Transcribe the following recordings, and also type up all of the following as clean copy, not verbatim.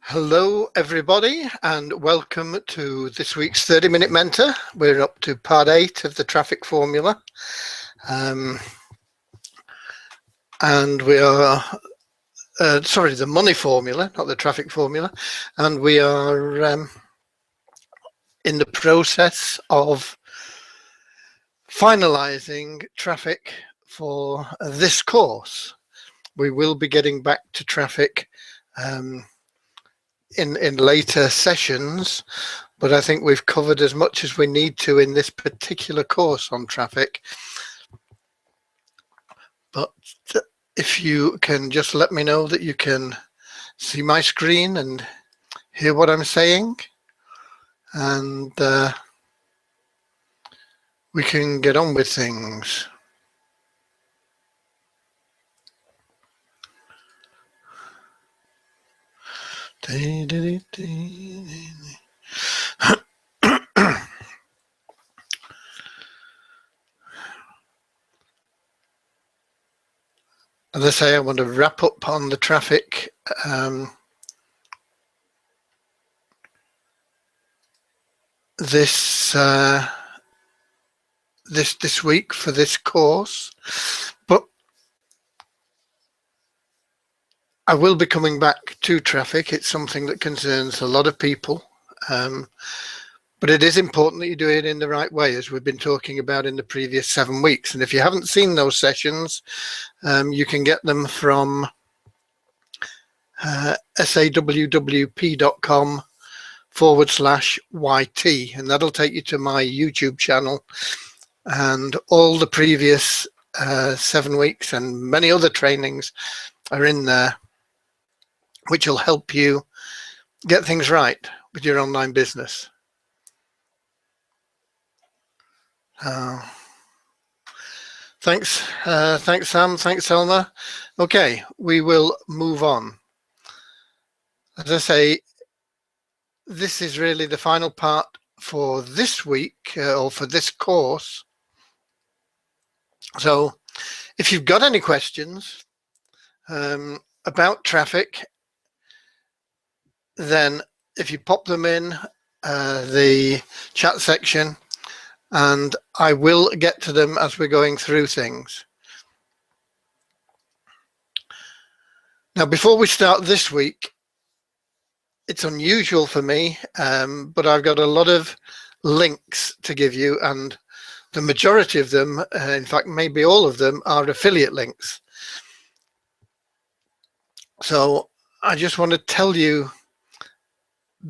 Hello, everybody, and welcome to this week's 30-Minute Mentor. We're up to part 8 of the traffic formula. And we are, the money formula, not the traffic formula. And we are in the process of finalizing traffic for this course. We will be getting back to traffic in later sessions, but I think we've covered as much as we need to in this particular course on traffic. But if you can just let me know that you can see my screen and hear what I'm saying, and we can get on with things. As I say, I want to wrap up on the traffic this week for this course, but I will be coming back to traffic. It's something that concerns a lot of people, but it is important that you do it in the right way, as we've been talking about in the previous 7 weeks. And if you haven't seen those sessions, you can get them from sawwp.com/YT, and that'll take you to my YouTube channel, and all the previous 7 weeks and many other trainings are in there, which will help you get things right with your online business. Thanks Sam, thanks Selma. Okay, we will move on. As I say, this is really the final part for this week, or for this course. So if you've got any questions about traffic, then if you pop them in the chat section, and I will get to them as we're going through things. Now, before we start this week, it's unusual for me, but I've got a lot of links to give you, and the majority of them, in fact, maybe all of them, are affiliate links. So I just want to tell you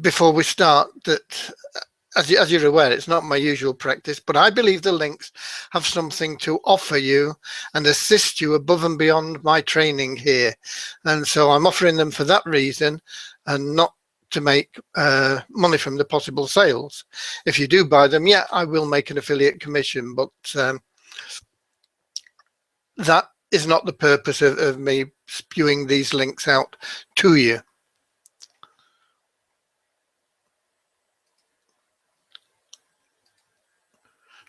before we start that, as you're aware, it's not my usual practice, but I believe the links have something to offer you and assist you above and beyond my training here. And so I'm offering them for that reason, and not to make money from the possible sales. If you do buy them, yeah, I will make an affiliate commission, but that is not the purpose of me spewing these links out to you.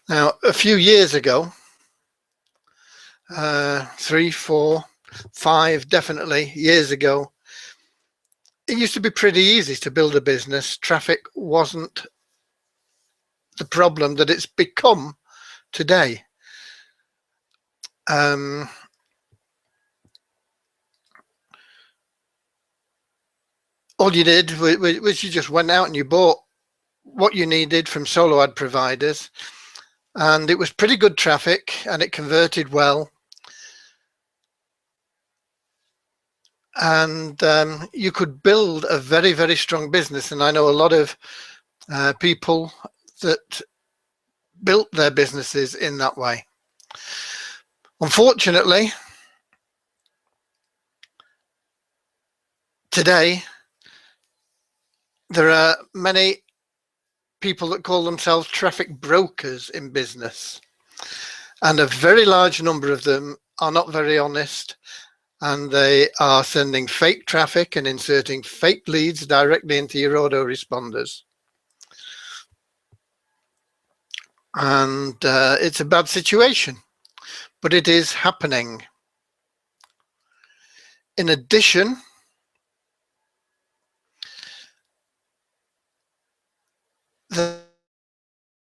Now, a few years ago, 3, 4, 5, definitely years ago, it used to be pretty easy to build a business. Traffic wasn't the problem that it's become today. All you did was you just went out and you bought what you needed from solo ad providers, and it was pretty good traffic and it converted well. And you could build a very, very strong business. And I know a lot of people that built their businesses in that way. Unfortunately, today, there are many people that call themselves traffic brokers in business. And a very large number of them are not very honest, and they are sending fake traffic and inserting fake leads directly into your autoresponders. And it's a bad situation, but it is happening. In addition, the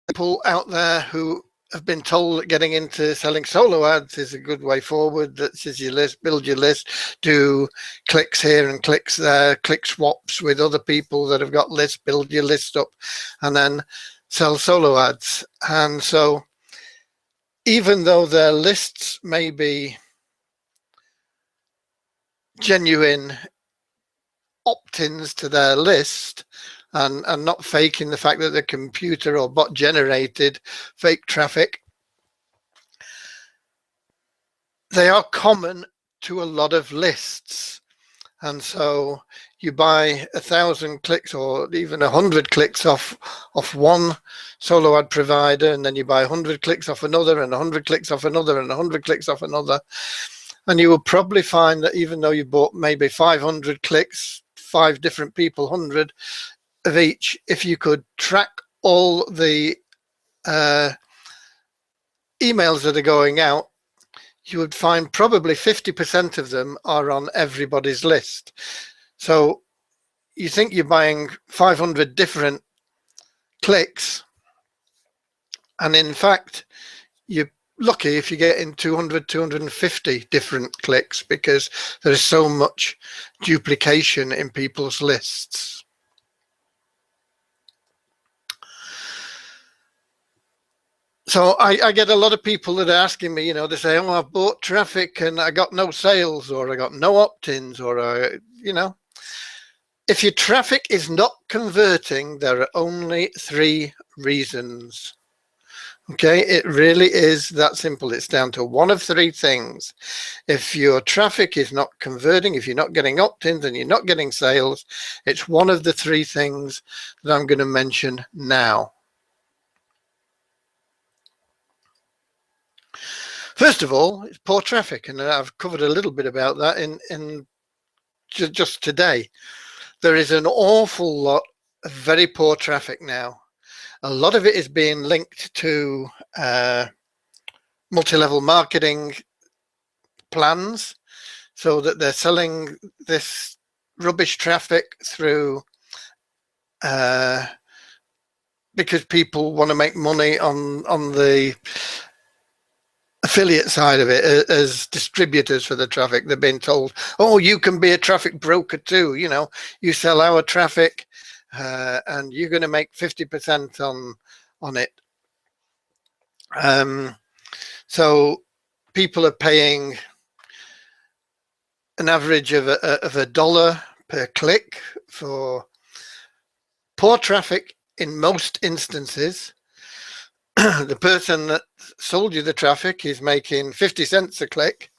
people out there who have been told that getting into selling solo ads is a good way forward. That's just your list, build your list, do clicks here and clicks there, click swaps with other people that have got lists, build your list up, and then sell solo ads. And so even though their lists may be genuine opt-ins to their list, and not faking the fact that they're computer or bot generated fake traffic, they are common to a lot of lists. And so you buy 1,000 clicks or even 100 clicks off one solo ad provider, and then you buy 100 clicks off another, and 100 clicks off another, and 100 clicks off another. And you will probably find that even though you bought maybe 500 clicks, 5 different people, 100 of each, if you could track all the emails that are going out, you would find probably 50% of them are on everybody's list. So you think you're buying 500 different clicks, and in fact, you're lucky if you get in 200, 250 different clicks, because there is so much duplication in people's lists. So I get a lot of people that are asking me, they say, oh, I've bought traffic and I got no sales, or I got no opt-ins, or, if your traffic is not converting, there are only 3 reasons. Okay, it really is that simple. It's down to one of 3 things. If your traffic is not converting, if you're not getting opt-ins and you're not getting sales, it's one of the 3 things that I'm going to mention now. First of all, it's poor traffic, and I've covered a little bit about that in just today. There is an awful lot of very poor traffic now. A lot of it is being linked to multi-level marketing plans, so that they're selling this rubbish traffic through because people want to make money on the affiliate side of it as distributors for the traffic. They're being told, oh, you can be a traffic broker too, you sell our traffic and you're going to make 50% on it. So people are paying an average of $1 per click for poor traffic in most instances. The person that sold you the traffic is making 50 cents a click.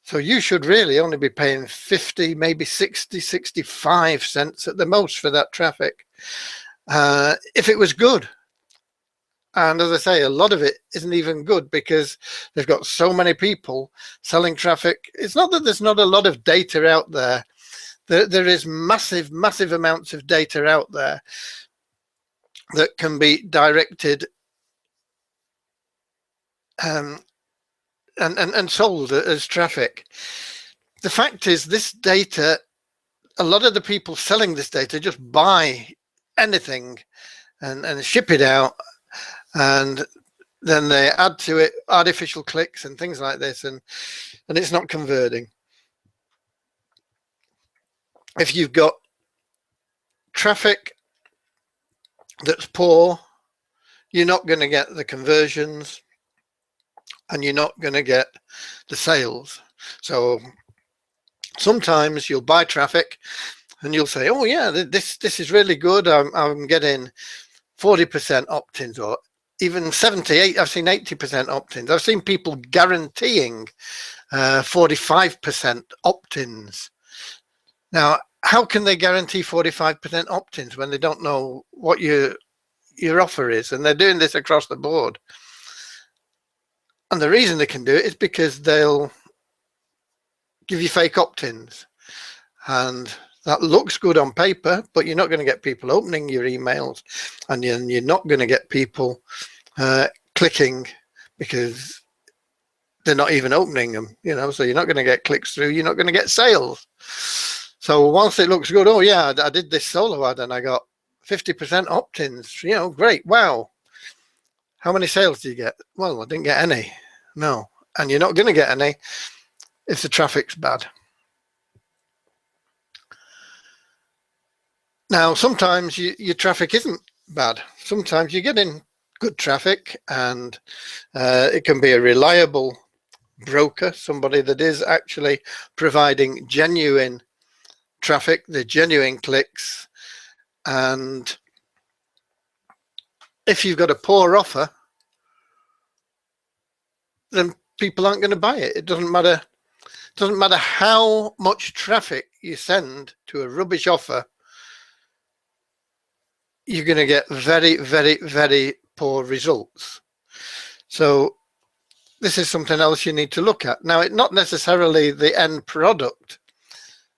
So you should really only be paying 50, maybe 60, 65 cents at the most for that traffic. If it was good. And as I say, a lot of it isn't even good, because they've got so many people selling traffic. It's not that there's not a lot of data out there. There is massive, massive amounts of data out there that can be directed and sold as traffic. The fact is, this data, a lot of the people selling this data just buy anything and ship it out, and then they add to it artificial clicks and things like this, and it's not converting. If you've got traffic that's poor, you're not going to get the conversions, and you're not going to get the sales. So sometimes you'll buy traffic and you'll say, oh yeah, this is really good. I'm getting 40% opt-ins, or even 78. I've seen 80% opt-ins. I've seen people guaranteeing 45% opt-ins. Now, how can they guarantee 45% opt-ins when they don't know what your offer is? And they're doing this across the board. And the reason they can do it is because they'll give you fake opt-ins. And that looks good on paper, but you're not going to get people opening your emails, and you're not going to get people clicking, because they're not even opening them, so you're not going to get clicks through, you're not going to get sales. So once it looks good, oh yeah, I did this solo ad and I got 50% opt-ins, great, wow. How many sales do you get? Well, I didn't get any. No. And you're not going to get any if the traffic's bad. Now, sometimes your traffic isn't bad. Sometimes you're getting good traffic, and it can be a reliable broker, somebody that is actually providing genuine traffic, the genuine clicks. And if you've got a poor offer, then people aren't going to buy it. It doesn't matter how much traffic you send to a rubbish offer, you're going to get very, very, very poor results. So this is something else you need to look at. Now, it's not necessarily the end product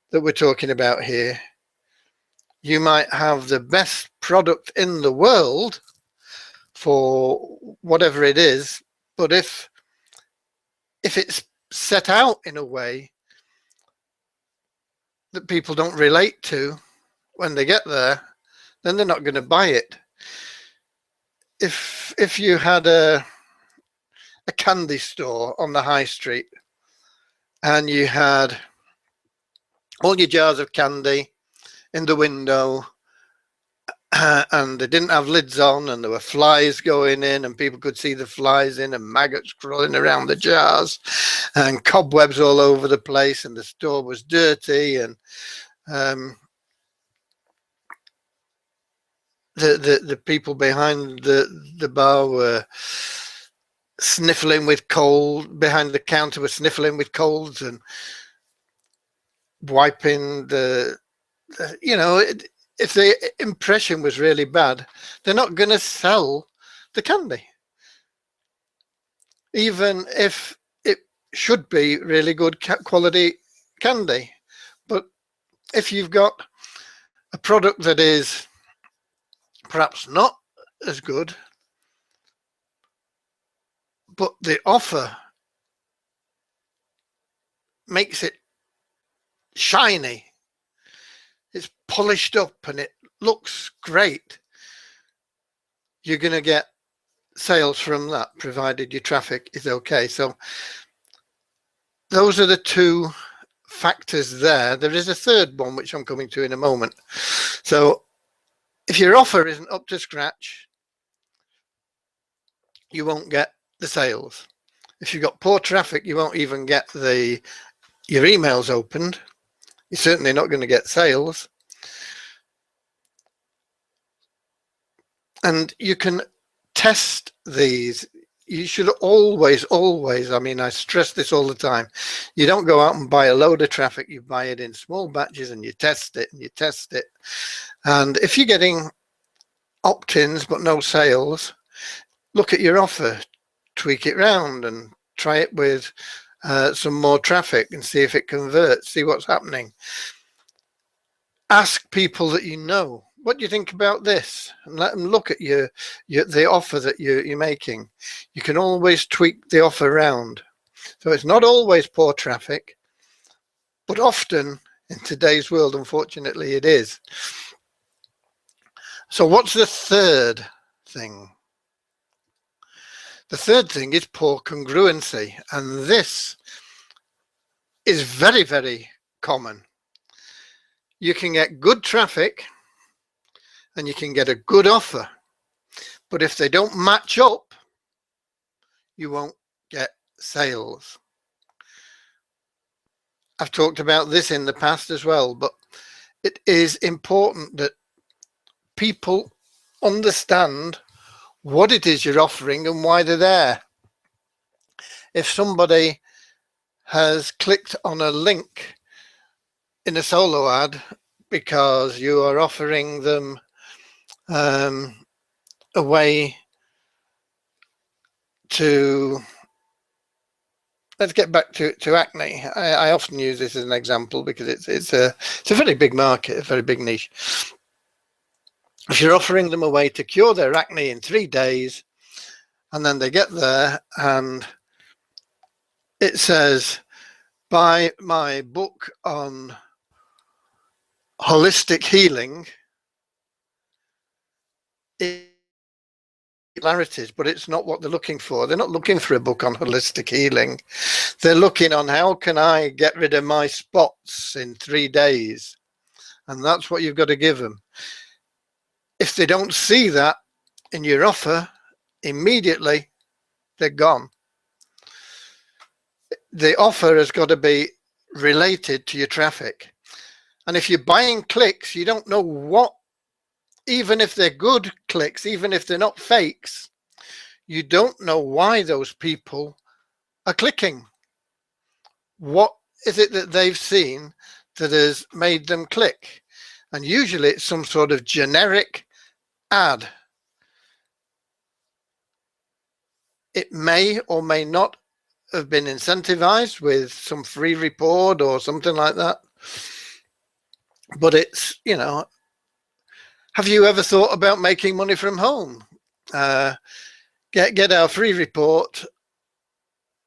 that we're talking about here. You might have the best product in the world for whatever it is, but if it's set out in a way that people don't relate to when they get there, then they're not going to buy it. If you had a candy store on the high street and you had all your jars of candy in the window, and they didn't have lids on, and there were flies going in, and people could see the flies in, and maggots crawling around the jars, and cobwebs all over the place, and the store was dirty, and the people behind the bar were sniffling with cold, behind the counter were sniffling with colds and wiping if the impression was really bad, they're not going to sell the candy, even if it should be really good quality candy. But if you've got a product that is perhaps not as good, but the offer makes it shiny, it's polished up, and it looks great, you're going to get sales from that, provided your traffic is okay. So those are the two factors there. There is a third one, which I'm coming to in a moment. So if your offer isn't up to scratch, you won't get the sales. If you've got poor traffic, you won't even get your emails opened. You're certainly not going to get sales. And you can test these. You should always, I mean, I stress this all the time. You don't go out and buy a load of traffic. You buy it in small batches and you test it and you test it. And if you're getting opt-ins but no sales, look at your offer, tweak it round and try it with some more traffic and see if it converts, see what's happening. Ask people that you know, what do you think about this? And let them look at the offer that you're making. You can always tweak the offer around. So it's not always poor traffic, but often in today's world, unfortunately, it is. So what's the third thing? The third thing is poor congruency, and this is very, very common. You can get good traffic and you can get a good offer, but if they don't match up, you won't get sales. I've talked about this in the past as well, but it is important that people understand what it is you're offering and why they're there. If somebody has clicked on a link in a solo ad because you are offering them a way to, let's get back to acne. I often use this as an example because it's a very big market, a very big niche. If you're offering them a way to cure their acne in 3 days, and then they get there and it says, buy my book on holistic healing, similarities, but it's not what they're looking for. They're not looking for a book on holistic healing. They're looking on how can I get rid of my spots in 3 days, and that's what you've got to give them. If they don't see that in your offer, immediately they're gone. The offer has got to be related to your traffic. And if you're buying clicks, you don't know what, even if they're good clicks, even if they're not fakes, you don't know why those people are clicking. What is it that they've seen that has made them click? And usually it's some sort of generic ad. It may or may not have been incentivized with some free report or something like that. But it's, you know, have you ever thought about making money from home? Get our free report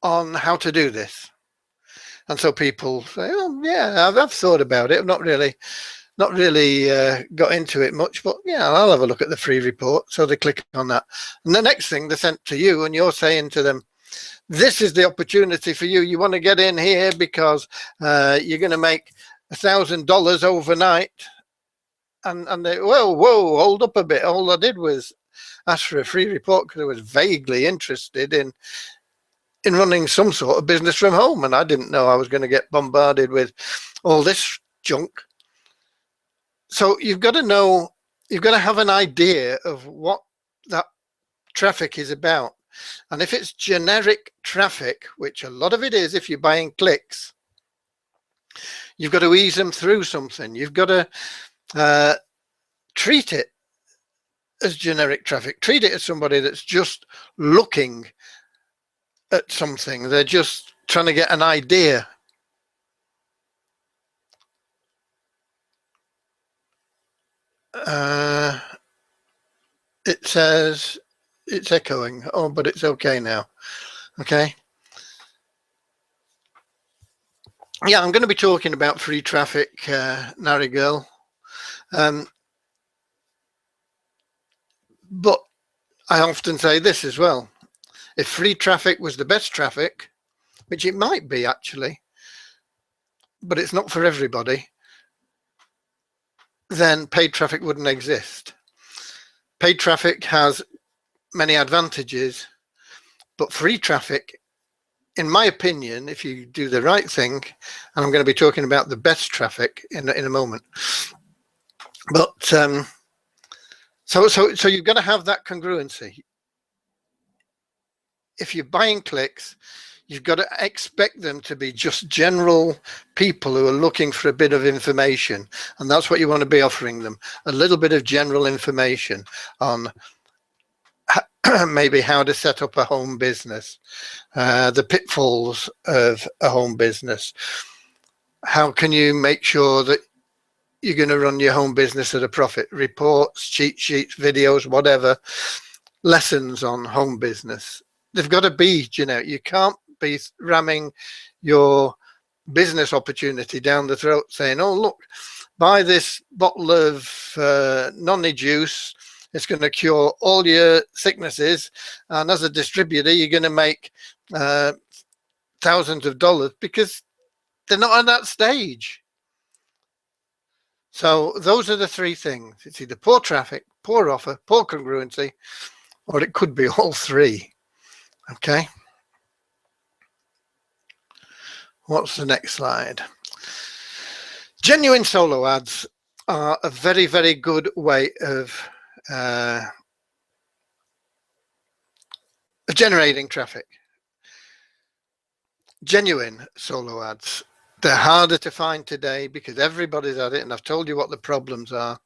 on how to do this. And so people say, oh yeah, I've thought about it. I've not really got into it much, but yeah, I'll have a look at the free report. So they click on that. And the next thing they're sent to you and you're saying to them, this is the opportunity for you. You want to get in here because you're going to make $1,000 overnight. And they, whoa, hold up a bit. All I did was ask for a free report because I was vaguely interested in running some sort of business from home. And I didn't know I was going to get bombarded with all this junk. So you've got to know, you've got to have an idea of what that traffic is about. And if it's generic traffic, which a lot of it is if you're buying clicks, you've got to ease them through something. You've got to treat it as generic traffic. Treat it as somebody that's just looking at something. They're just trying to get an idea. It says it's echoing. Oh, but it's okay now. Okay. Yeah, I'm going to be talking about free traffic, Nari Girl. But I often say this as well. If free traffic was the best traffic, which it might be actually, but it's not for everybody, then paid traffic wouldn't exist. Paid traffic has many advantages, but free traffic, in my opinion, if you do the right thing, and I'm going to be talking about the best traffic in a moment, but so you've got to have that congruency. If you're buying clicks, you've got to expect them to be just general people who are looking for a bit of information. And that's what you want to be offering them, a little bit of general information on maybe how to set up a home business, the pitfalls of a home business. How can you make sure that you're going to run your home business at a profit? Reports, cheat sheets, videos, whatever, lessons on home business. They've got to be generic. You can't be ramming your business opportunity down the throat saying, oh, look, buy this bottle of noni juice. It's going to cure all your sicknesses. And as a distributor, you're going to make thousands of dollars, because they're not at that stage. So those are the three things. It's either poor traffic, poor offer, poor congruency, or it could be all three. Okay. What's the next slide? Genuine solo ads are a very, very good way of generating traffic. Genuine solo ads. They're harder to find today because everybody's at it, and I've told you what the problems are.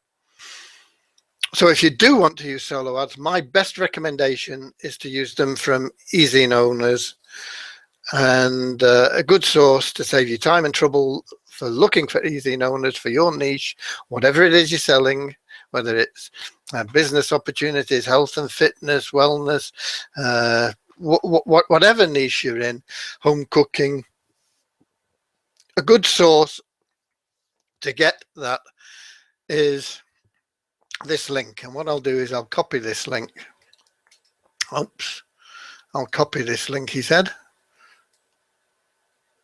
So if you do want to use solo ads, my best recommendation is to use them from easy owners, and a good source to save you time and trouble for looking for easy owners for your niche, whatever it is you're selling, whether it's business opportunities, health and fitness, wellness, whatever niche you're in, home cooking. A good source to get that is this link, and what I'll do is I'll copy this link. Oops, I'll copy this link, he said,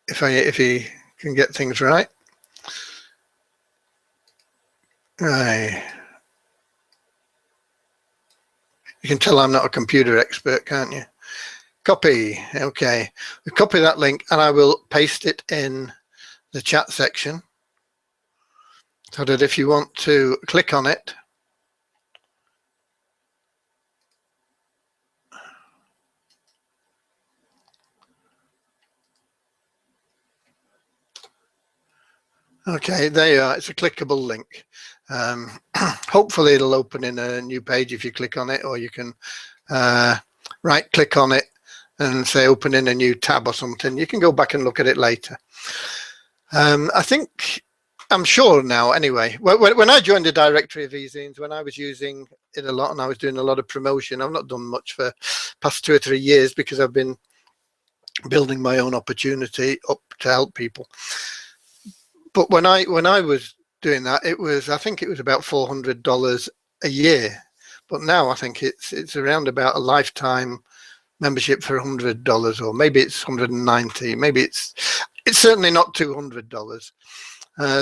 if he can get things right. Right. You can tell I'm not a computer expert, can't you? Copy. Okay, we copy that link, and I will paste it in the chat section, so that if you want to click on it, okay, there you are. It's a clickable link. Hopefully it'll open in a new page if you click on it, or you can right click on it and say open in a new tab or something. You can go back and look at it later. I'm sure now anyway, when I joined the directory of e-zines, when I was using it a lot and I was doing a lot of promotion, I've not done much for past 2 or 3 years because I've been building my own opportunity up to help people. But when I was doing that, I think it was about $400 a year. But now I think it's around about a lifetime membership for $100, or maybe it's $190. Maybe it's certainly not $200.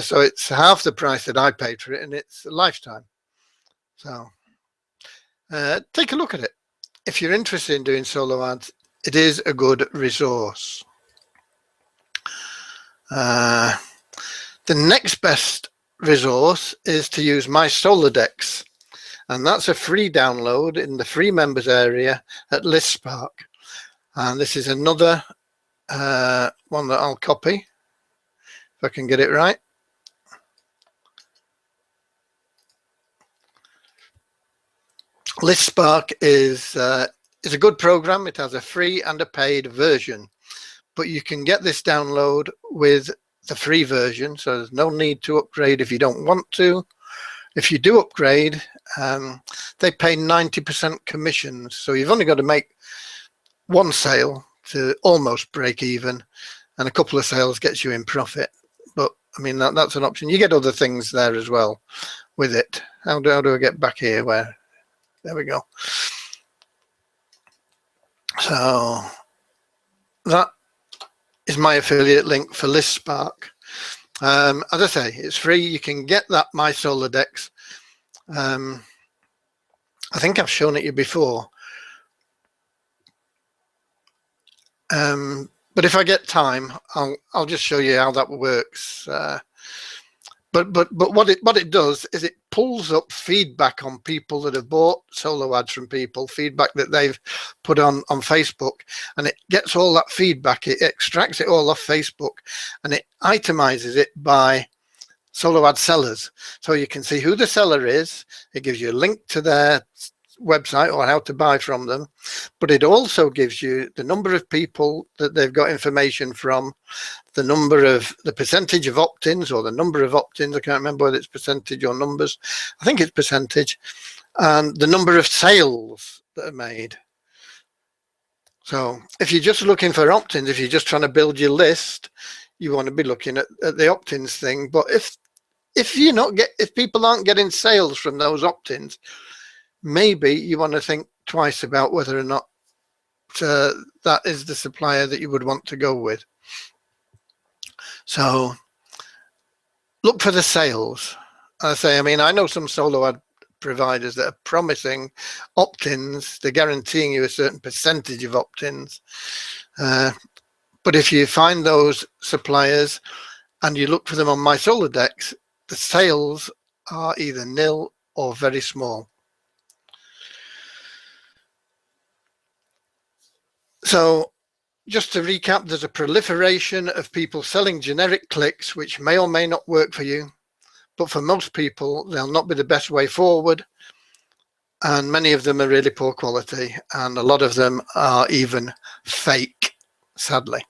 So it's half the price that I paid for it, and it's a lifetime. So take a look at it. If you're interested in doing solo ads, it is a good resource. The next best resource is to use my Solodex, and that's a free download in the free members area at ListSpark. And this is another one that I'll copy if I can get it right. ListSpark is a good program. It has a free and a paid version, but you can get this download with the free version, so there's no need to upgrade if you don't want to. If you do upgrade, they pay 90% commissions, so you've only got to make one sale to almost break even, and a couple of sales gets you in profit. But I mean, that's an option. You get other things there as well with it. How do I get back here? There we go. So that is my affiliate link for ListSpark. As I say, it's free. You can get that My Solodex. I think I've shown it you before. But if I get time, I'll just show you how that works. But what it does is it pulls up feedback on people that have bought solo ads from people, feedback that they've put on Facebook, and it gets all that feedback. It extracts it all off Facebook, and it itemizes it by solo ad sellers, so you can see who the seller is. It gives you a link to their website or how to buy from them, but it also gives you the number of people that they've got information from, the percentage of opt-ins, or the number of opt-ins. I can't remember whether it's percentage or numbers. I think it's percentage, and the number of sales that are made. So if you're just looking for opt-ins, if you're just trying to build your list, you want to be looking at the opt-ins thing. But if people aren't getting sales from those opt-ins, maybe you want to think twice about whether or not that is the supplier that you would want to go with. So look for the sales. I mean, I know some solo ad providers that are promising opt-ins. They're guaranteeing you a certain percentage of opt-ins. But if you find those suppliers and you look for them on My Solodex, the sales are either nil or very small. So just to recap, there's a proliferation of people selling generic clicks, which may or may not work for you, but for most people, they'll not be the best way forward. And many of them are really poor quality, and a lot of them are even fake, sadly.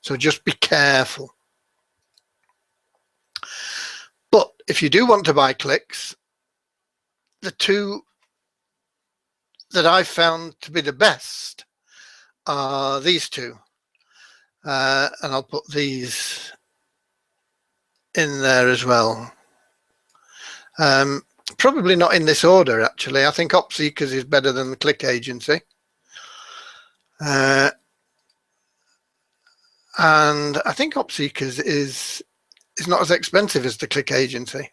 So just be careful. But if you do want to buy clicks, the two that I've found to be the best are these two. And I'll put these in there as well. Probably not in this order, actually. I think OpSeekers is better than the Click Agency. And I think OpSeekers is not as expensive as the Click Agency.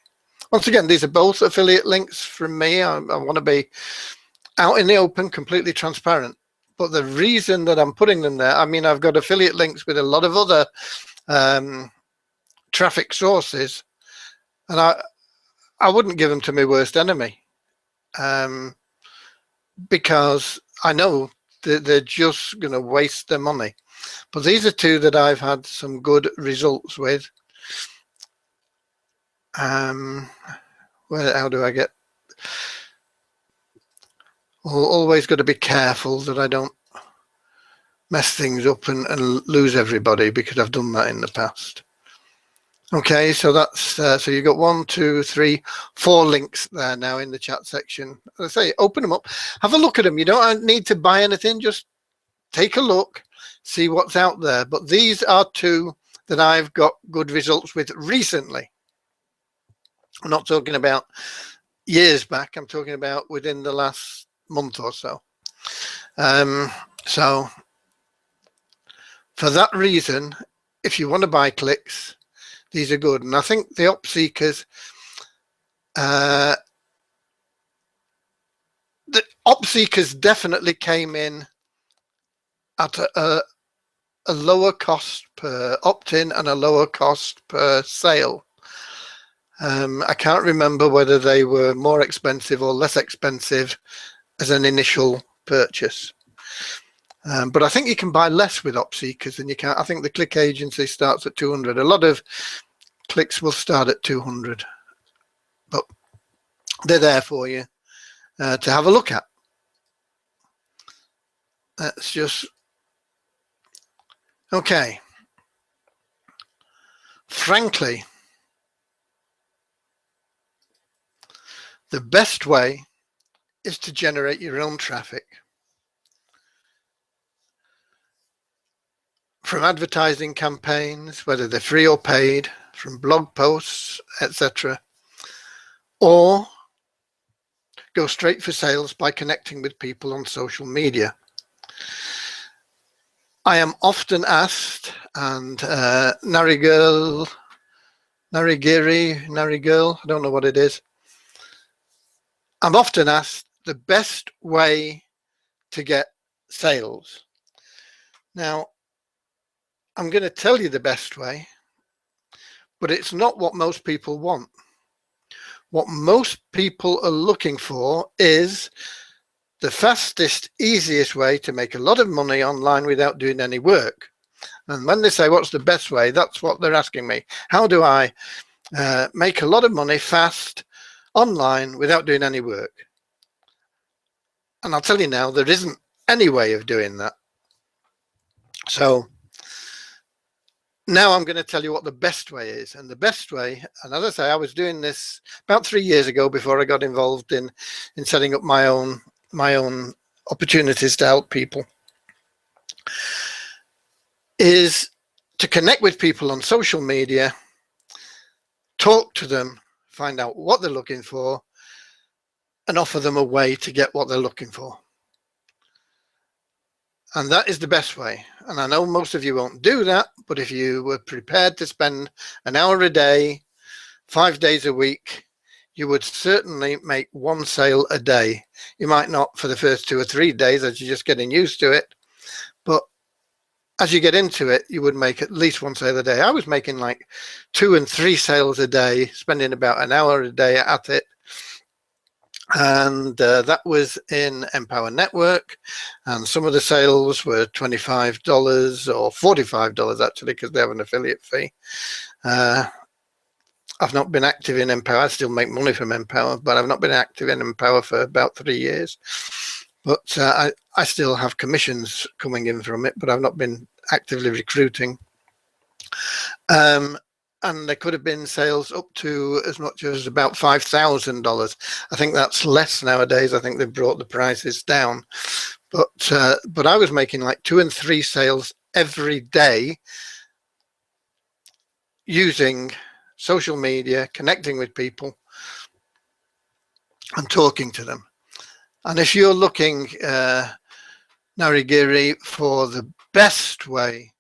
Once again, these are both affiliate links from me. I want to be out in the open, completely transparent. But the reason that I'm putting them there, I mean, I've got affiliate links with a lot of other traffic sources, and I wouldn't give them to my worst enemy, because I know that they're just going to waste their money. But these are two that I've had some good results with. How do I get? Always got to be careful that I don't mess things up and lose everybody, because I've done that in the past. Okay, so that's so you've got 1, 2, 3, 4 links there now in the chat section. As I say, open them up, have a look at them. You don't need to buy anything, just take a look, see what's out there. But these are two that I've got good results with recently. I'm not talking about years back, I'm talking about within the last month or so. So for that reason, if you want to buy clicks, these are good. And I think the OpSeekers, the OpSeekers definitely came in at a lower cost per opt-in and a lower cost per sale. I can't remember whether they were more expensive or less expensive as an initial purchase. But I think you can buy less with OpSeekers than you can. I think the Click Agency starts at 200. A lot of clicks will start at 200, but they're there for you to have a look at. That's just okay. Frankly, the best way is to generate your own traffic from advertising campaigns, whether they're free or paid, from blog posts, etc., or go straight for sales by connecting with people on social media. I am often asked, and Narigirl, I don't know what it is. I'm often asked the best way to get sales. Now, I'm going to tell you the best way, but it's not what most people want. What most people are looking for is the fastest, easiest way to make a lot of money online without doing any work. And when they say, what's the best way? That's what they're asking me. How do I make a lot of money fast online without doing any work? And I'll tell you now, there isn't any way of doing that. So now I'm going to tell you what the best way is. And the best way, and as I say, I was doing this about 3 years ago before I got involved in setting up my own opportunities to help people, is to connect with people on social media, talk to them, find out what they're looking for, and offer them a way to get what they're looking for. And that is the best way. And I know most of you won't do that, but if you were prepared to spend an hour a day, 5 days a week, you would certainly make one sale a day. You might not for the first 2 or 3 days as you're just getting used to it, but as you get into it, you would make at least one sale a day. I was making like 2 and 3 sales a day, spending about an hour a day at it. And that was in Empower Network, and some of the sales were $25 or $45 actually, because they have an affiliate fee. I've not been active in Empower. I still make money from Empower, but I've not been active in Empower for about 3 years. But I still have commissions coming in from it, but I've not been actively recruiting. And there could have been sales up to as much as about $5,000. I think that's less nowadays. I think they've brought the prices down. But I was making like 2 and 3 sales every day using social media, connecting with people. and talking to them. And if you're looking, Narigiri, for the best way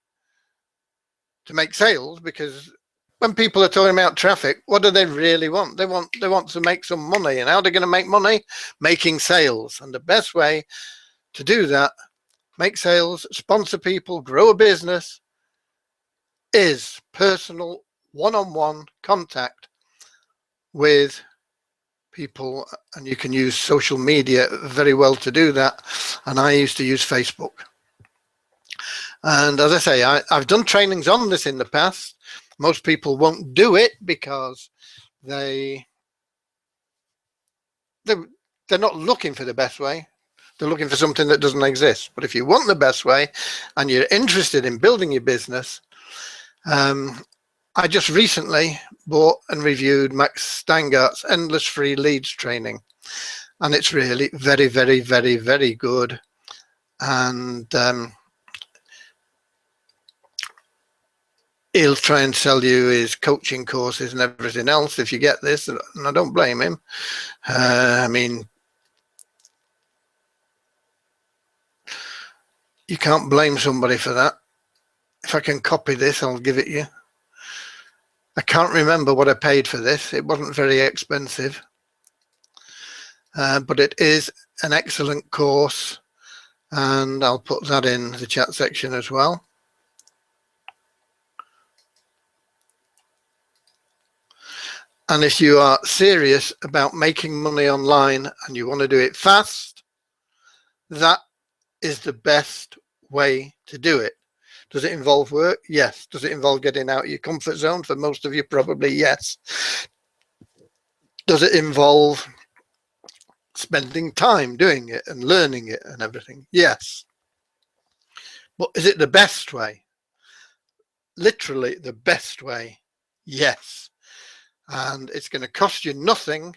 to make sales, because when people are talking about traffic, what do they really want? They want to make some money. And how are they going to make money? Making sales. And the best way to do that, make sales, sponsor people, grow a business, is personal one-on-one contact with people. And you can use social media very well to do that. And I used to use Facebook. And as I say, I've done trainings on this in the past. Most people won't do it because they're not looking for the best way. They're looking for something that doesn't exist. But if you want the best way and you're interested in building your business, I just recently bought and reviewed Max Steingart's Endless Free Leads training. And it's really very, very, very, very good. And he'll try and sell you his coaching courses and everything else if you get this, and I don't blame him. I mean, you can't blame somebody for that. If I can copy this, I'll give it you. I can't remember what I paid for this. It wasn't very expensive, but it is an excellent course, and I'll put that in the chat section as well. And if you are serious about making money online and you want to do it fast, that is the best way to do it. Does it involve work? Yes. Does it involve getting out of your comfort zone? For most of you, probably yes. Does it involve spending time doing it and learning it and everything? Yes. But is it the best way? Literally the best way? Yes. And it's going to cost you nothing.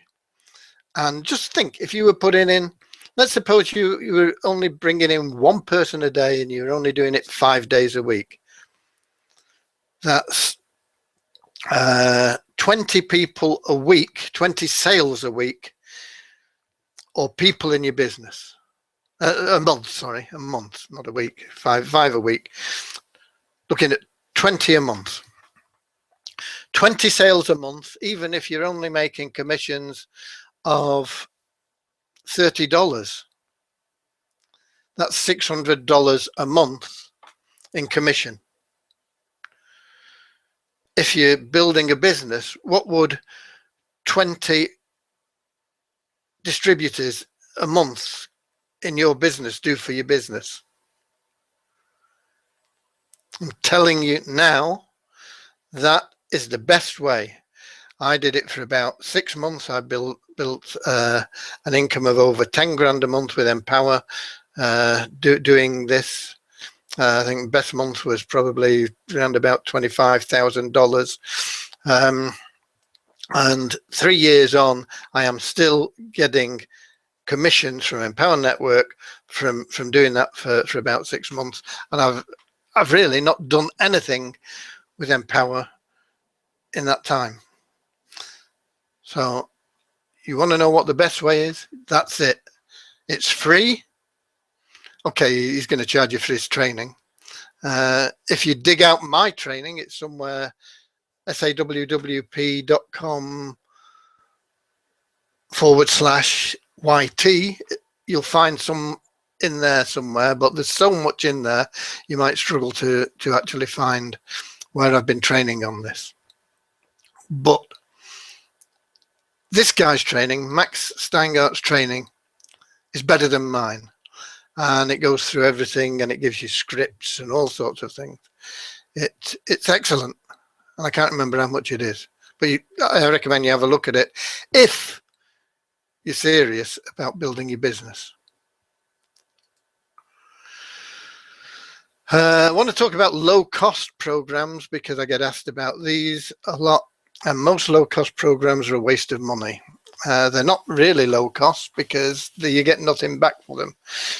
And just think, if you were putting in, let's suppose you were only bringing in one person a day and you're only doing it 5 days a week. That's 20 people a week, 20 sales a week, or people in your business. A month, sorry, a month, not a week, five a week. Looking at 20 a month. 20 sales a month, even if you're only making commissions of $30, that's $600 a month in commission. If you're building a business, what would 20 distributors a month in your business do for your business? I'm telling you now, that is the best way. I did it for about 6 months. I built an income of over 10 grand a month with Empower doing this. I think the best month was probably around about $25,000. And 3 years on, I am still getting commissions from Empower Network from doing that for about 6 months. And I've really not done anything with Empower in that time. So you want to know what the best way is? That's it. It's free. Okay, he's going to charge you for his training. If you dig out my training, it's somewhere, sawwp.com/YT. You'll find some in there somewhere, but there's so much in there, you might struggle to actually find where I've been training on this. But this guy's training, Max Steingart's training, is better than mine. And it goes through everything and it gives you scripts and all sorts of things. It's excellent. And I can't remember how much it is. But I recommend you have a look at it if you're serious about building your business. I want to talk about low-cost programs because I get asked about these a lot. And most low-cost programs are a waste of money. They're not really low cost because you get nothing back for them.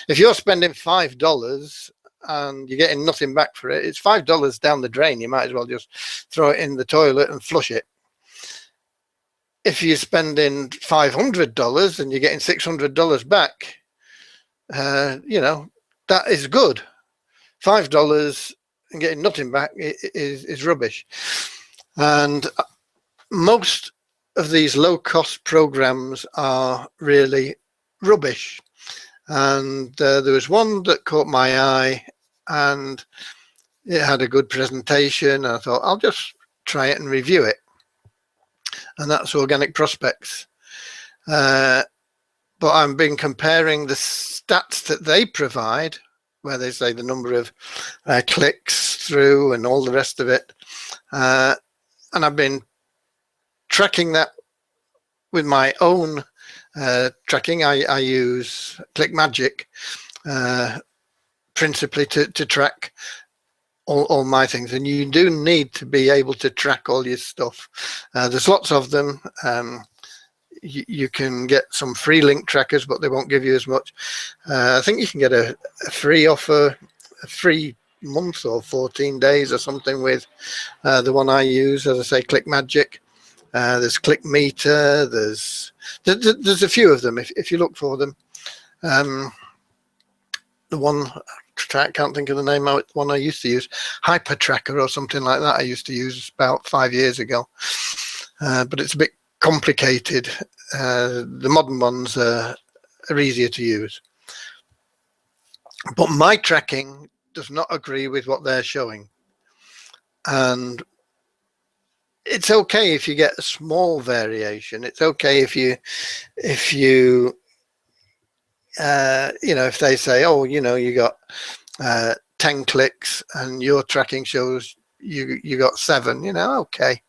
If you're spending $5 and you're getting nothing back for it, it's $5 down the drain. You might as well just throw it in the toilet and flush it. if you're spending $500 and you're getting $600 back, that is good. $5 and getting nothing back is rubbish. And most of these low-cost programs are really rubbish. And there was one that caught my eye, and it had a good presentation. And I thought, I'll just try it and review it. And that's Organic Prospects. But I've been comparing the stats that they provide, where they say the number of clicks through and all the rest of it. And I've been tracking that with my own tracking. I use ClickMagick principally to track all my things, and you do need to be able to track all your stuff. There's lots of them. You can get some free link trackers, but they won't give you as much. I think you can get a free offer, a free month or 14 days or something with the one I use, as I say, ClickMagick. There's ClickMeter. There's a few of them if you look for them. The one, I can't think of the name of it, one I used to use, Hyper Tracker or something like that. I used to use about 5 years ago, but it's a bit complicated. The modern ones are easier to use. But my tracking does not agree with what they're showing. And it's okay if you get a small variation. It's okay if you if they say, oh, you got 10 clicks and your tracking shows you got 7, okay.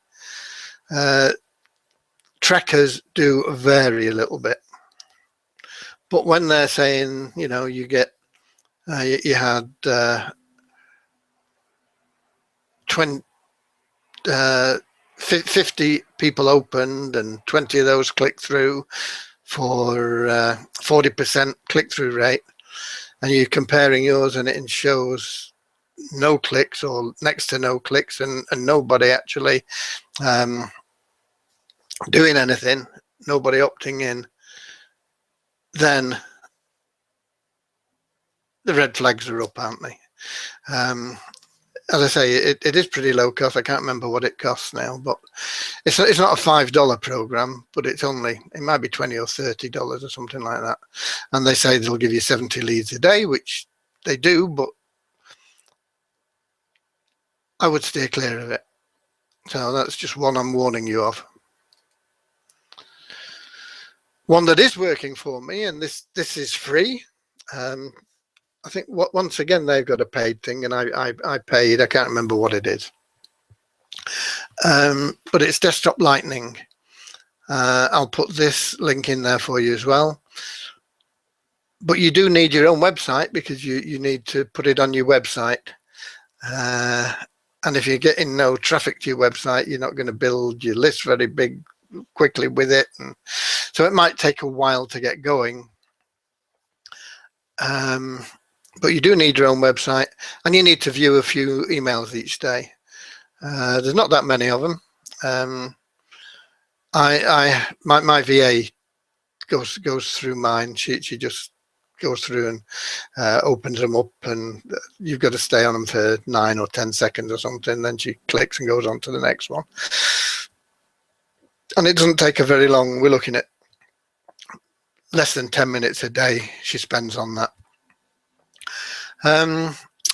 Trackers do vary a little bit, but when they're saying, you get, you had 50 people opened and 20 of those clicked through for 40% click-through rate, and you're comparing yours and it shows no clicks or next to no clicks and nobody actually doing anything, nobody opting in, then the red flags are up, aren't they? As I say, it is pretty low cost. I can't remember what it costs now, but it's not a $5 program, but it might be $20 or $30 or something like that. And they say they'll give you 70 leads a day, which they do, but I would steer clear of it. So that's just one I'm warning you of. One that is working for me, and this is free. I think once again they've got a paid thing, and I paid. I can't remember what it is, but it's Desktop Lightning. I'll put this link in there for you as well. But you do need your own website, because you need to put it on your website. And if you're getting no traffic to your website, you're not going to build your list very big quickly with it, and so it might take a while to get going. But you do need your own website, and you need to view a few emails each day. There's not that many of them. My VA goes through mine. She just goes through and opens them up, and you've got to stay on them for 9 or 10 seconds or something. Then she clicks and goes on to the next one. And it doesn't take her very long. We're looking at less than 10 minutes a day she spends on that.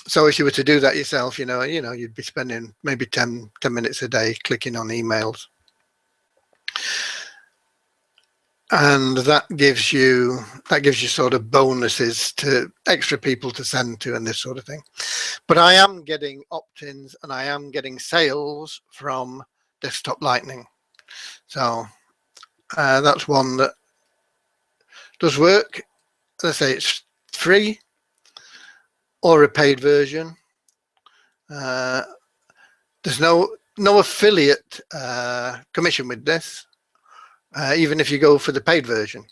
So if you were to do that yourself, you'd be spending maybe 10 minutes a day clicking on emails. And that gives you sort of bonuses to extra people to send to and this sort of thing. But I am getting opt-ins and I am getting sales from Desktop Lightning. So that's one that does work. As I say, it's free or a paid version. There's no affiliate commission with this, even if you go for the paid version.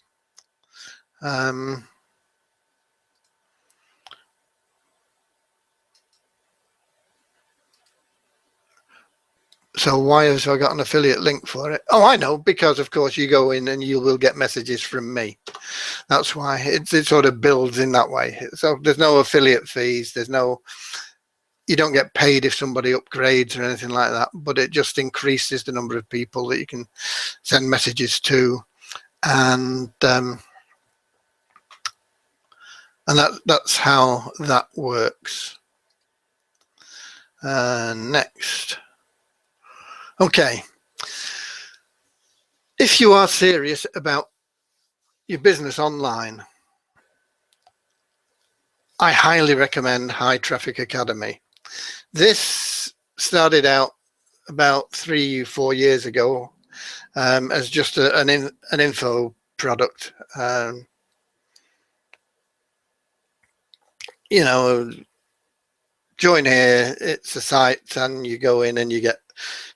So So why have I got an affiliate link for it? Oh, I know, because of course you go in and you will get messages from me. That's why it sort of builds in that way. So there's no affiliate fees. You don't get paid if somebody upgrades or anything like that, but it just increases the number of people that you can send messages to. And that's how that works. Next. Okay. If you are serious about your business online, I highly recommend High Traffic Academy. This started out about 3-4 years ago as just an info product. You know, join here, it's a site, and you go in and you get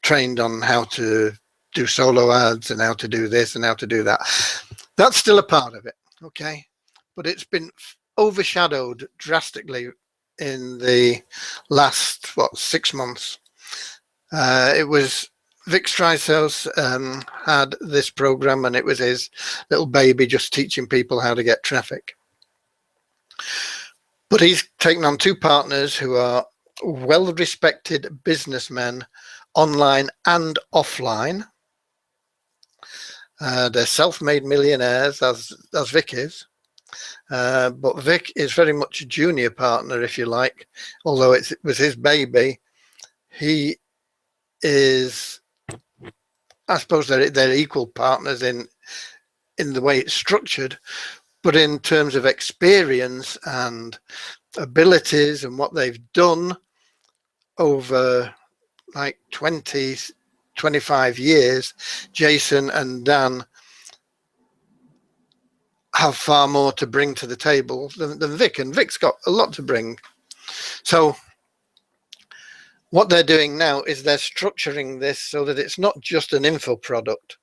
trained on how to do solo ads and how to do this and how to do that. That's still a part of it, okay? But it's been overshadowed drastically in the last, 6 months. It was Vic Strycehouse had this program, and it was his little baby, just teaching people how to get traffic. But he's taken on 2 partners who are well-respected businessmen, online and offline. They're self-made millionaires, as Vic is. But Vic is very much a junior partner, if you like, although it was his baby. He is, I suppose they're equal partners in the way it's structured, but in terms of experience and abilities and what they've done over like 25 years, Jason and Dan have far more to bring to the table than Vic, and Vic's got a lot to bring. So what they're doing now is they're structuring this so that it's not just an info product.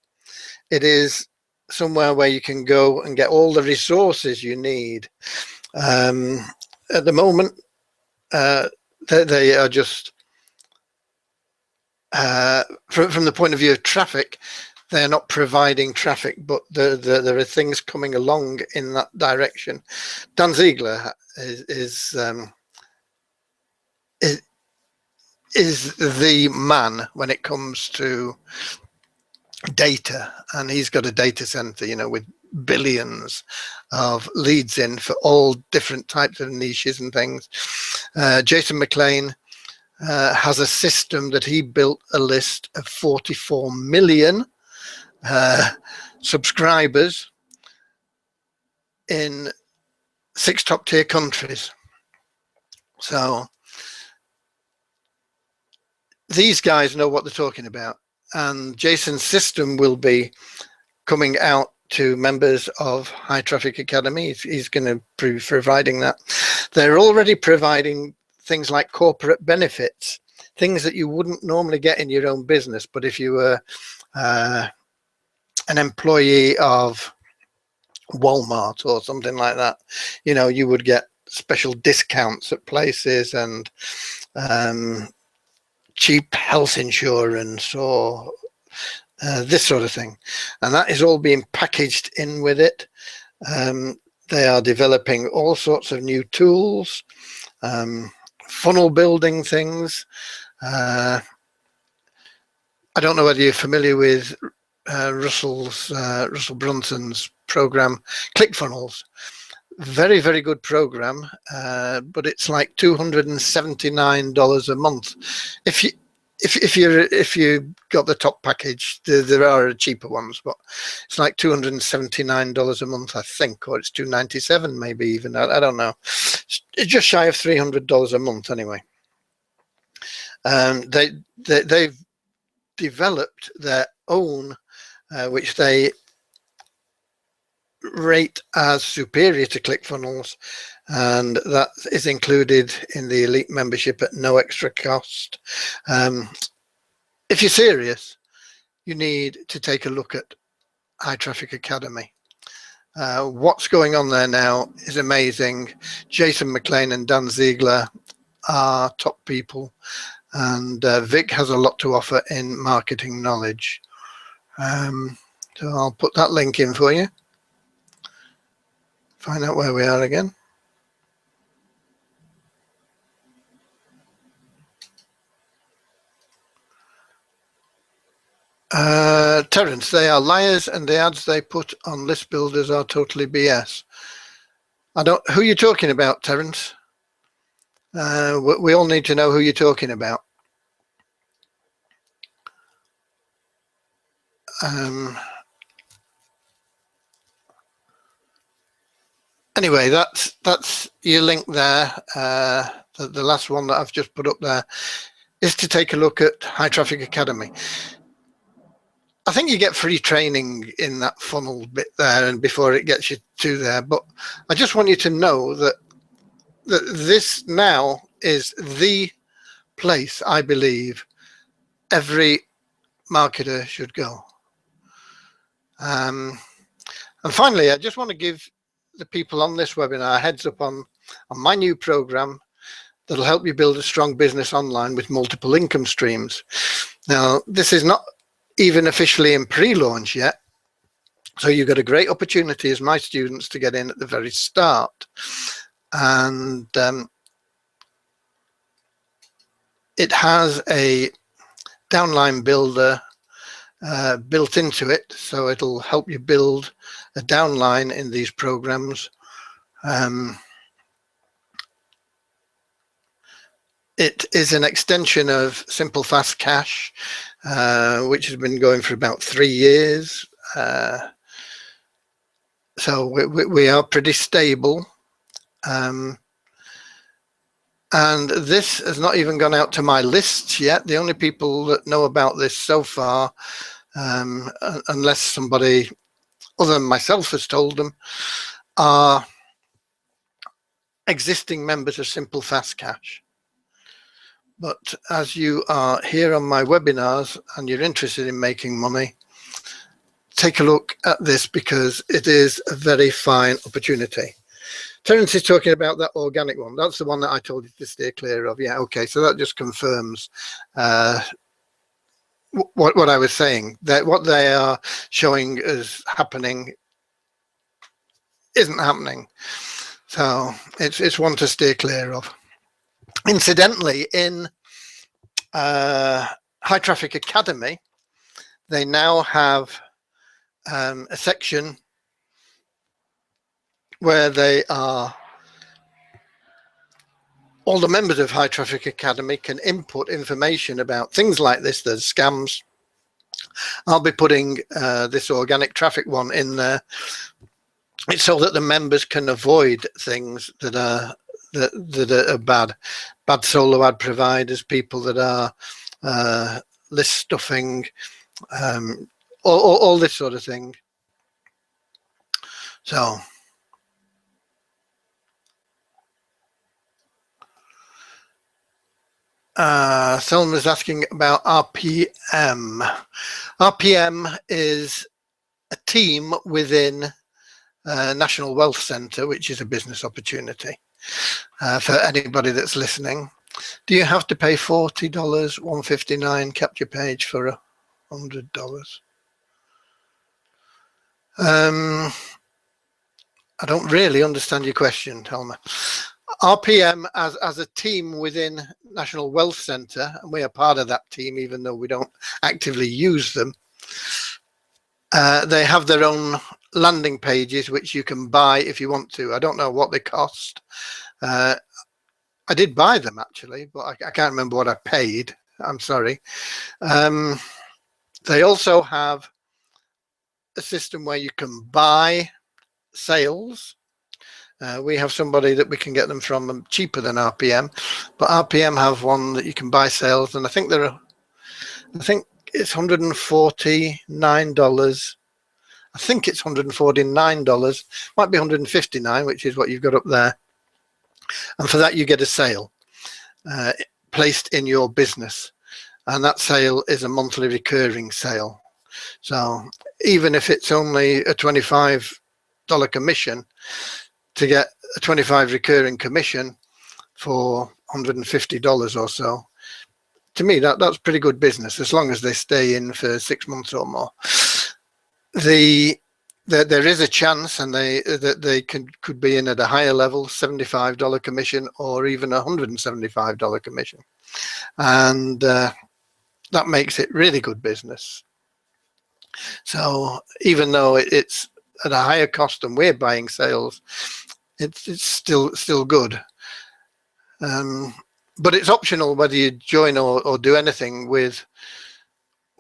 It is somewhere where you can go and get all the resources you need. At the moment, they are just, from the point of view of traffic, they're not providing traffic, but there are things coming along in that direction. Dan Ziegler is the man when it comes to data, and he's got a data center, with billions of leads in for all different types of niches and things. Jason McLean has a system that he built a list of 44 million subscribers in 6 top-tier countries. So these guys know what they're talking about, and Jason's system will be coming out to members of High Traffic Academy. He's going to be providing that. They're already providing things like corporate benefits, things that you wouldn't normally get in your own business, but if you were an employee of Walmart or something like that, you would get special discounts at places, and cheap health insurance or this sort of thing, and that is all being packaged in with it. They are developing all sorts of new tools, funnel building things. I don't know whether you're familiar with Russell Brunson's program, ClickFunnels. Very, very good program, but it's like $279 a month. If you got the top package, there are cheaper ones, but it's like $279 a month, I think, or it's $297 maybe even. I don't know. It's just shy of $300 a month anyway. They've developed their own, which they rate as superior to ClickFunnels, and that is included in the elite membership at no extra cost. If you're serious, you need to take a look at High Traffic Academy. What's going on there now is amazing. Jason McLean and Dan Ziegler are top people, and VIII has a lot to offer in marketing knowledge. So I'll put that link in for you. Find out where we are again. Terence, they are liars, and the ads they put on list builders are totally BS. I don't. Who are you talking about, Terence? We all need to know who you're talking about. Anyway, that's your link there. The last one that I've just put up there is to take a look at High Traffic Academy. I think you get free training in that funnel bit there, and before it gets you to there. But I just want you to know that this now is the place I believe every marketer should go. And finally, I just want to give the people on this webinar a heads up on my new program that'll help you build a strong business online with multiple income streams. Now, this is not even officially in pre-launch yet, so you've got a great opportunity as my students to get in at the very start. And it has a downline builder built into it, so it'll help you build a downline in these programs. It is an extension of Simple Fast Cash, which has been going for about 3 years. So we are pretty stable. And this has not even gone out to my lists yet. The only people that know about this so far, unless somebody other than myself has told them, are existing members of Simple Fast Cash. But as you are here on my webinars and you're interested in making money, take a look at this because it is a very fine opportunity. Terence is talking about that organic one. That's the one that I told you to steer clear of. Yeah, okay, so that just confirms what I was saying, that what they are showing as happening isn't happening. So it's one to steer clear of. Incidentally, in High Traffic Academy, they now have a section where they are, all the members of High Traffic Academy can input information about things like this. There's scams. I'll be putting this organic traffic one in there. It's so that the members can avoid things that are bad solo ad providers, people that are list stuffing, all this sort of thing. So Selma's asking about RPM. RPM is a team within National Wealth Centre, which is a business opportunity for anybody that's listening. Do you have to pay $40, $159 capture page for $100? I don't really understand your question, Helma. RPM as a team within National Wealth Centre, and we are part of that team even though we don't actively use them. They have their own landing pages which you can buy if you want to. I don't know what they cost. I did buy them actually, but I can't remember what I paid. I'm sorry. They also have a system where you can buy sales. We have somebody that we can get them from cheaper than RPM, but RPM have one that you can buy sales, and I think it's $149. I think it's $149. Might be $159, which is what you've got up there. And for that, you get a sale placed in your business, and that sale is a monthly recurring sale. So even if it's only a $25 commission, to get a 25 recurring commission for $150 or so. To me, that's pretty good business, as long as they stay in for 6 months or more. There is a chance, and they could be in at a higher level, $75 commission or even $175 commission, and that makes it really good business. So even though it's at a higher cost than we're buying sales, it's still good. But it's optional whether you join or do anything with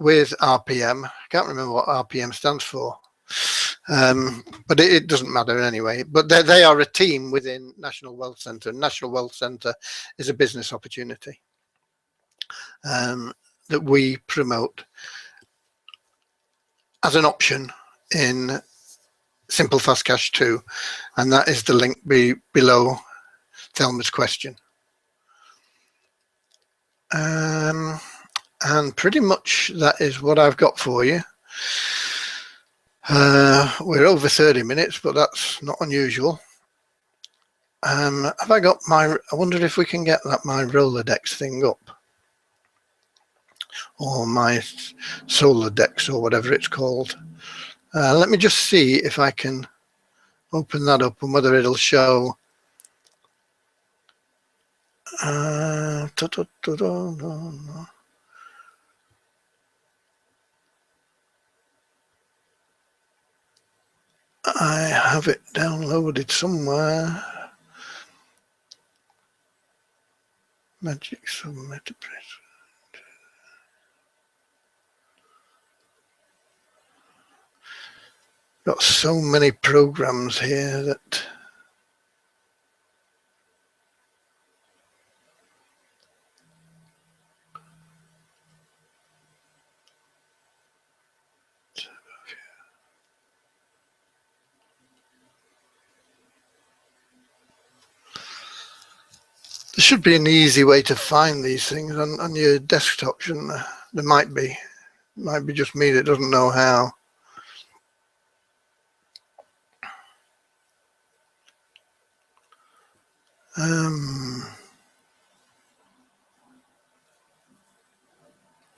RPM. I can't remember what RPM stands for, but it doesn't matter anyway. But they are a team within National Wealth Centre. National Wealth Centre is a business opportunity that we promote as an option in Simple Fast Cash 2, and that is the link below Thelma's question. And pretty much that is what I've got for you. We're over 30 minutes, but that's not unusual. Have I got I wonder if we can get my Rolodex thing up, or my Solodex, or whatever it's called. Let me just see if I can open that up and whether it'll show. I have it downloaded somewhere. Magic Submit. Got so many programs here that there should be an easy way to find these things on your desktop, shouldn't there? There might be. It might be just me that doesn't know how.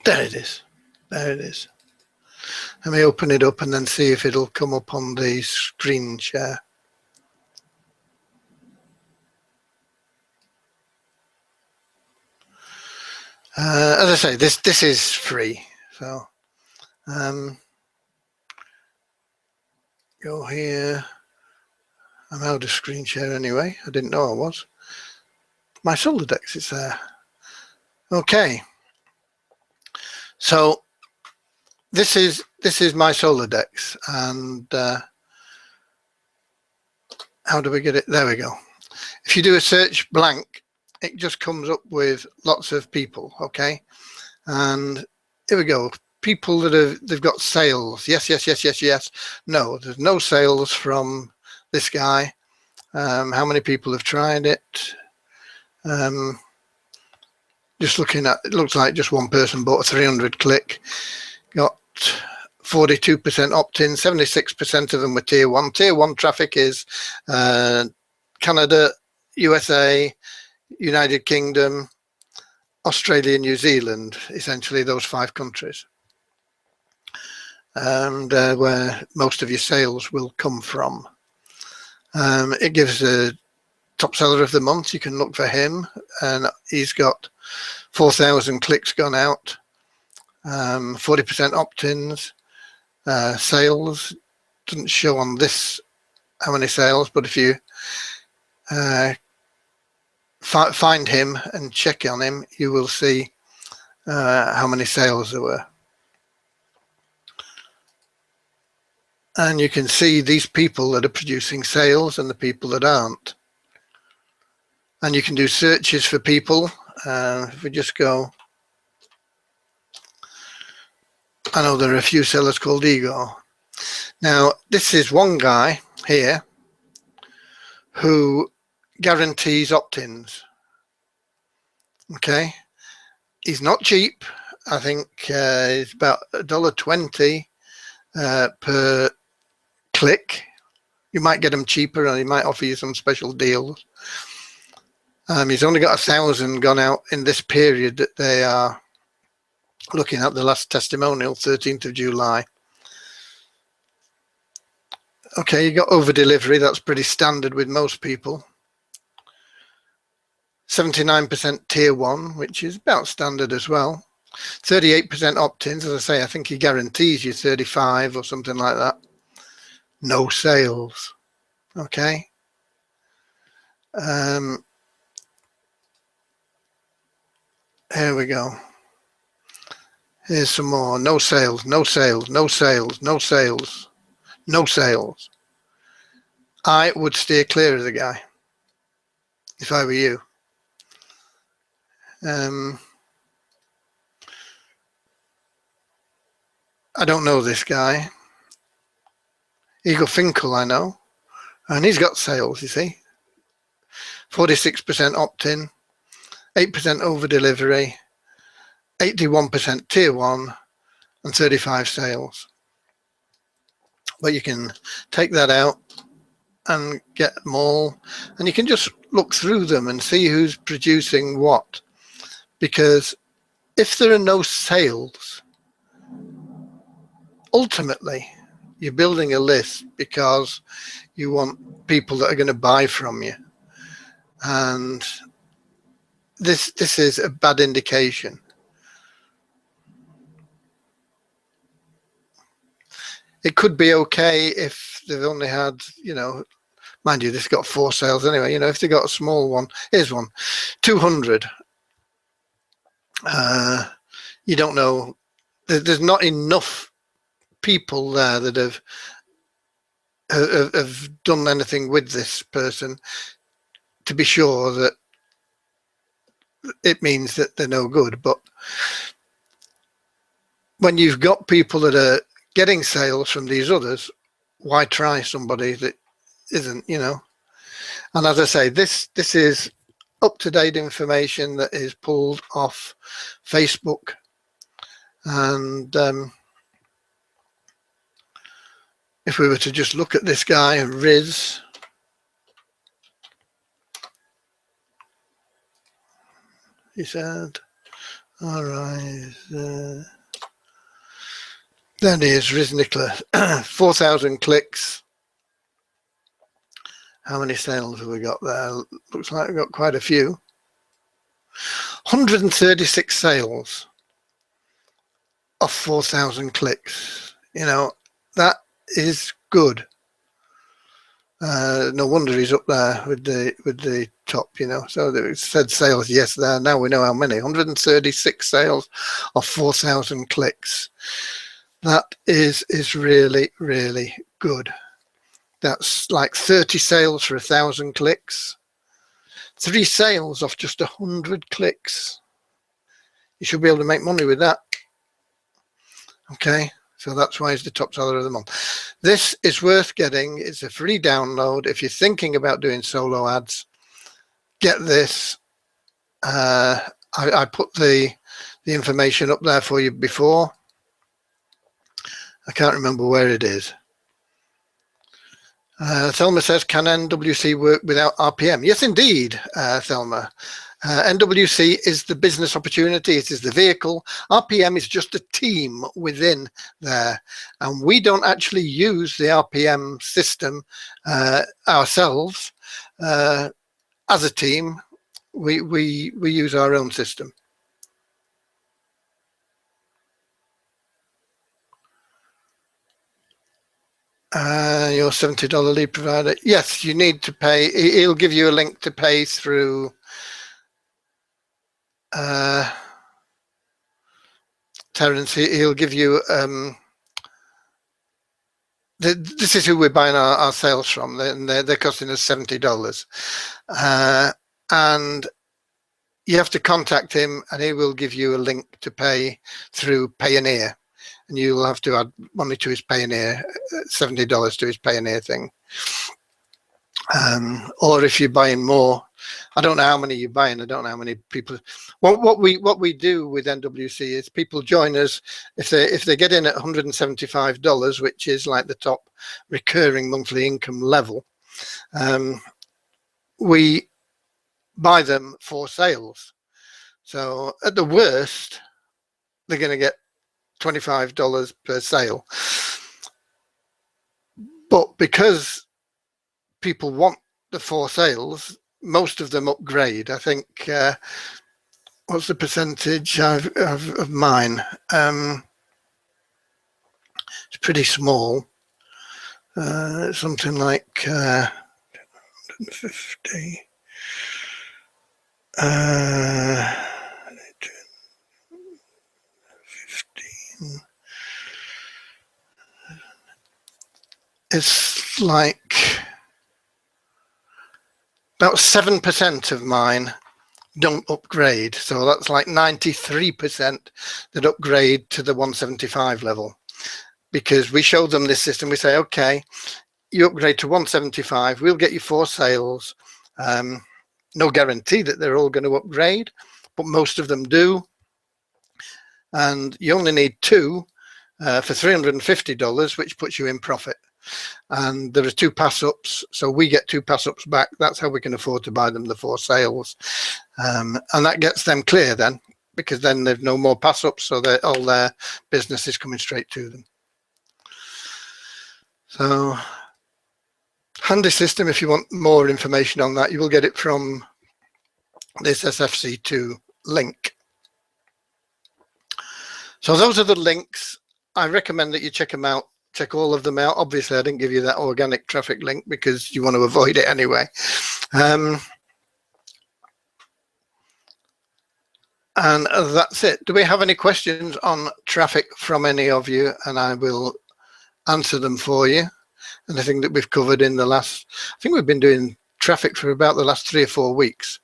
There it is. There it is. Let me open it up and then see if it'll come up on the screen share. As I say, this is free. So go here. I'm out of screen share anyway. I didn't know I was. My Solodex is there. Okay. So this is my Solodex, and how do we get it? There we go. If you do a search blank, it just comes up with lots of people. Okay, and here we go. People that they've got sales. Yes, yes, yes, yes, yes. No, there's no sales from this guy. How many people have tried it? Just looking at, it looks like just one person bought a 300 click, got 42% opt-in, 76% of them were tier one. Tier one traffic is Canada, USA, United Kingdom, Australia, New Zealand, essentially those 5 countries. And where most of your sales will come from. It gives a top seller of the month. You can look for him, and he's got 4,000 clicks gone out, 40% opt-ins, sales. Doesn't show on this how many sales, but if you find him and check on him, you will see how many sales there were. And you can see these people that are producing sales and the people that aren't. And you can do searches for people. If we just go, I know there are a few sellers called Igor. Now, this is one guy here who guarantees opt-ins. Okay, he's not cheap. I think it's about $1.20 per click. You might get them cheaper, and he might offer you some special deals. He's only got 1,000 gone out in this period that they are looking at, the last testimonial, 13th of July. Okay, you got over delivery. That's pretty standard with most people. 79% tier 1, which is about standard as well. 38% opt-ins. As I say, I think he guarantees you 35 or something like that. No sales. Okay. Here we go. Here's some more. No sales, no sales, no sales, no sales, no sales. I would steer clear of the guy if I were you. I don't know this guy. Eagle Finkel, I know. And he's got sales, you see. 46% opt-in, 8% over delivery, 81% tier 1, and 35 sales. But you can take that out and get them all, and you can just look through them and see who's producing what. Because if there are no sales, ultimately you're building a list because you want people that are going to buy from you, and this is a bad indication. It could be okay if they've only had, you know, mind you, this got 4 sales anyway. You know, if they got a small one, here's one, 200. You don't know. There's not enough people there that have done anything with this person to be sure that it means that they're no good. But when you've got people that are getting sales from these others, why try somebody that isn't, you know? And as I say, this is up-to-date information that is pulled off Facebook. And if we were to just look at this guy, Riz, he said, all right, there he is, Riz Nicholas, 4,000 clicks. How many sales have we got there? Looks like we've got quite a few. 136 sales of 4,000 clicks. You know, that is good. No wonder he's up there with the top, you know. So it said sales, yes, there. Now we know how many. 136 sales of 4,000 clicks. That is really, really good. That's like 30 sales for 1,000 clicks. 3 sales off just 100 clicks. You should be able to make money with that. Okay, so that's why it's the top seller of the month. This is worth getting. It's a free download. If you're thinking about doing solo ads, get this. I put the information up there for you before. I can't remember where it is. Thelma says, can NWC work without RPM? Yes, indeed, Thelma. NWC is the business opportunity. It is the vehicle. RPM is just a team within there. And we don't actually use the RPM system ourselves as a team. We use our own system. Your $70 lead provider. Yes, you need to pay. He'll give you a link to pay through Terence. He'll give you this is who we're buying our sales from. They're costing us $70, and you have to contact him, and he will give you a link to pay through Payoneer. And you'll have to add money to his Payoneer, $70 to his Payoneer thing. Or if you're buying more, I don't know how many you're buying. I don't know how many people. Well, what we do with NWC is people join us if they get in at $175, which is like the top recurring monthly income level. We buy them for sales. So at the worst, they're going to get $25 per sale. But because people want the for sales, most of them upgrade. I think, what's the percentage of mine? It's pretty small. Something like 150. 15. It's like about 7% of mine don't upgrade. So that's like 93% that upgrade to the 175 level. Because we show them this system, we say, okay, you upgrade to 175, we'll get you 4 sales. No guarantee that they're all going to upgrade, but most of them do. And you only need 2 for $350, which puts you in profit. And there are 2 pass-ups, so we get 2 pass-ups back. That's how we can afford to buy them the 4 sales. And that gets them clear then, because then there's no more pass-ups, so all their business is coming straight to them. So handy system. If you want more information on that, you will get it from this SFC2 link. So those are the links. I recommend that you check them out, check all of them out. Obviously, I didn't give you that organic traffic link because you want to avoid it anyway. And that's it. Do we have any questions on traffic from any of you? And I will answer them for you. Anything that we've covered in the last, I think we've been doing traffic for about the last 3 or 4 weeks.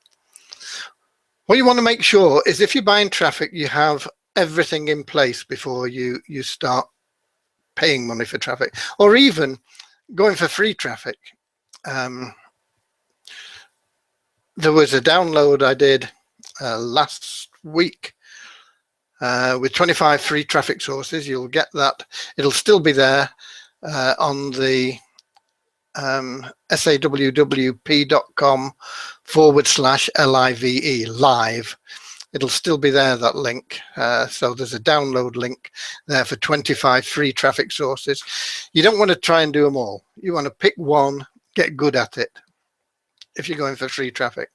What you want to make sure is if you're buying traffic, you have everything in place before you start paying money for traffic, or even going for free traffic. There was a download I did last week with 25 free traffic sources. You'll get that. It'll still be there on the sawwp.com/live live. It'll still be there, that link. So there's a download link there for 25 free traffic sources. You don't want to try and do them all. You want to pick one, get good at it. If you're going for free traffic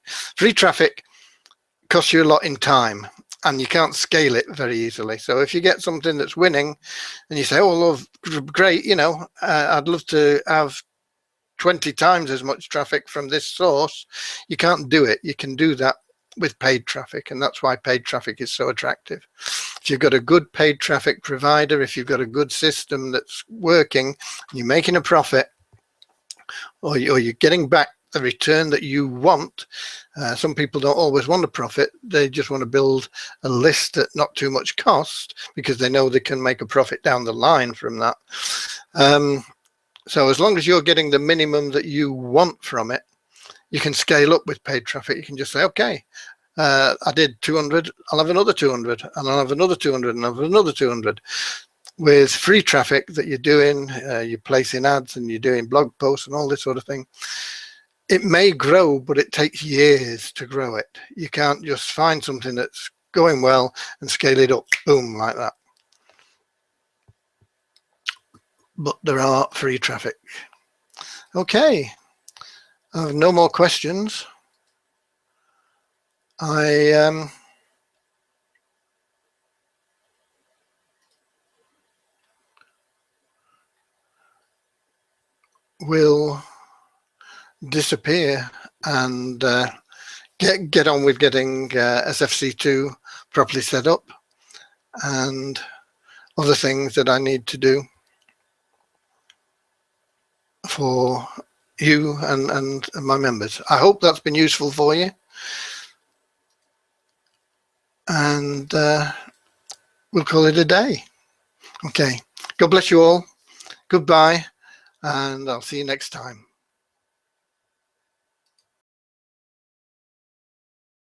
costs you a lot in time, and you can't scale it very easily. So if you get something that's winning and you say, oh, love, great, you know, I'd love to have 20 times as much traffic from this source, you can't do it. You can do that with paid traffic, and that's why paid traffic is so attractive. If you've got a good paid traffic provider, if you've got a good system that's working, you're making a profit, or you're getting back the return that you want. Some people don't always want a profit. They just want to build a list at not too much cost because they know they can make a profit down the line from that. So as long as you're getting the minimum that you want from it, you can scale up with paid traffic. You can just say, okay, I did 200, I'll have another 200, and I'll have another 200, and I'll have another 200. With free traffic that you're doing, you're placing ads and you're doing blog posts and all this sort of thing, it may grow, but it takes years to grow it. You can't just find something that's going well and scale it up, boom, like that. But there are free traffic. Okay, I have no more questions. I will disappear and get on with getting SFC2 properly set up and other things that I need to do for you and my members. I hope that's been useful for you, and we'll call it a day. Okay, God bless you all. Goodbye, and I'll see you next time.